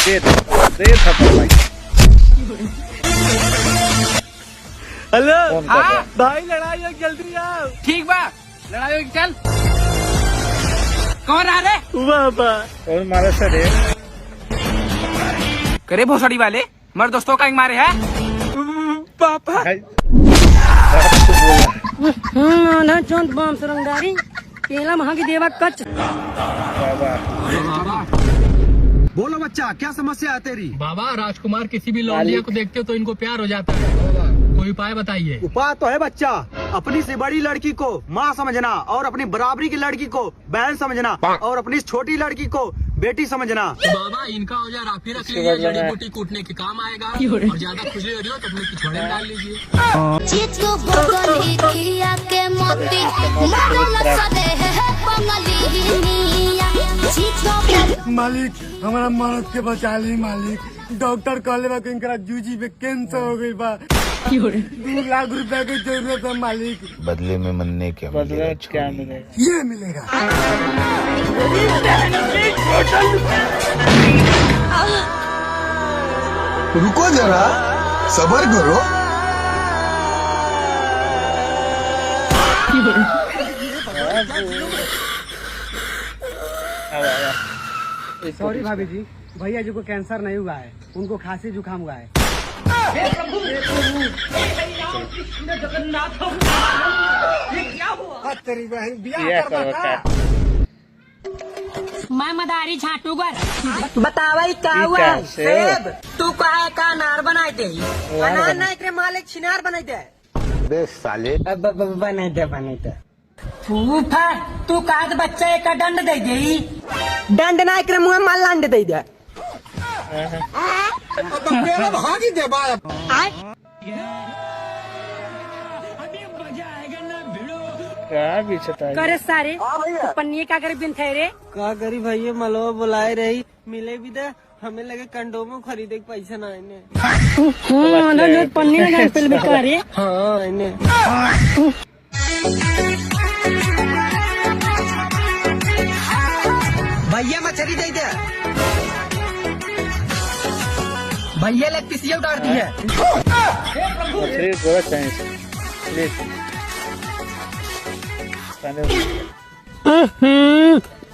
दे थप्पड़ भाई। Hello phone कर रहा है। भाई लड़ाई हो जल्दी आओ। ठीक बा लड़ाई होगी चल। कौन रहा रे? बाबा और मारे सर करे भोसड़ी वाले मर दोस्तों का मारे है। पापा भाई ना चौंत बम सुरंगारी केला महा की देवा कच। बाबा बोलो बच्चा, क्या समस्या है तेरी? बाबा राजकुमार किसी भी लौंडिया को देखते हो तो इनको प्यार हो जाता है, कोई उपाय बताइए। उपाय तो है बच्चा, अपनी से बड़ी लड़की को माँ समझना और अपनी बराबरी की लड़की को बहन समझना और अपनी छोटी लड़की को बेटी समझना। तो बाबा इनका औजार आप ही रख लीजिए, जड़ी बूटी कूटने के काम आएगा। और ज्यादा खुशी हो रही हो तो अपने पिछवाड़े में डाल लीजिए। मालिक हमारा मरद के बचा ली मालिक। डॉक्टर कहले बा कि इनकरा जूजी पे कैंसर हो गई बा। 2 लाख रुपए की जरूरत है मालिक। बदले में मन्ने क्या बदले में क्या मिलेगा? ये मिलेगा। रुको जरा, सबर करो। सॉरी भाभी जी, भैया जी को कैंसर नहीं हुआ है, उनको खांसी जुकाम हुआ है। तेरी बहन क्या करो क्या? मैं मदारी छाटूगर बतावा का हुआ कैसे? सेब तू काहे का अनार बनाए दे। अनार नहीं तेरे मालिक छिनार बनाए दे। बे साले, बनाए दे फूफा तू काहे बच्चे का दंड दे दे। दंड ना एकरे मुंह में लांड दे दे। भागी दे बा। क्या बीचता है? करे सारे पन्नी का करे बिन थे रे। का करी भैया, मलवा बुलाए रही, मिले भी दे, हमें लगे कंडोम खरीदे के पैसा ना आने। ना जो पन्नी लगा पे बेकार है। हाँ आने। भैया मछली दे दे। भैया लेग पीस ये उतार दी है। मछली थोड़ा चाहिए प्लीज।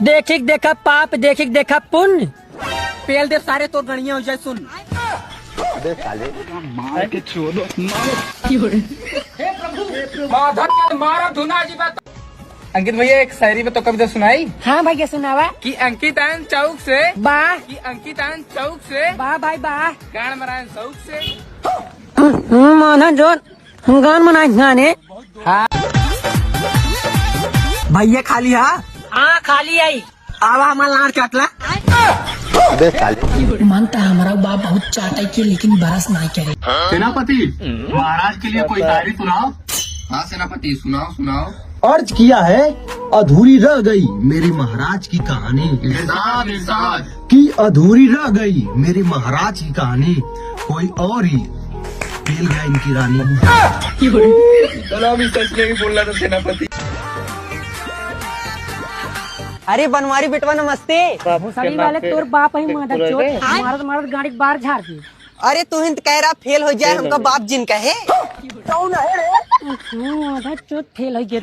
देखिक देखा पाप देखिक देखा पुण्य। पेल दे सारे तो गणिया हो जाए सुन। बे साले, मारा धुना जी बात। अंकित भैया एक शायरी में तो कविता सुनाई हाँ भैया सुनावा कि अंकितान चौक से वाह कि अंकितान चौक से वाह भाई वाह। गान मरान चौक से। माना जो गान मनाए गाने। भैया खाली हाँ खाली आई आवा हमारा लाड़ काटला। बे साले, मानता है हमारा बाप बहुत चाहता है कि लेकिन बरस नहीं करे। सेनापति महाराज के लिए कोई शायरी सुनाओ। हाँ सेनापति सुनाओ सुनाओ। अर्ज किया है, अधूरी रह गई मेरी महाराज की कहानी। इरशाद इरशाद। कि अधूरी रह गई मेरी महाराज की कहानी, कोई और ही फेल गया इनकी रानी। चलो अभी सच में ही बोल रहा था सेनापति। अरे बनवारी बेटवा नमस्ते। भूसड़ी वाले तोर बाप ही मादर चोट मारत मारत गाड़ी बाहर झाड़ दी। अरे तू हिंद कह रहा फेल हो जाए हमका बाप जिन कहे। मादर चोट फेल हो गया।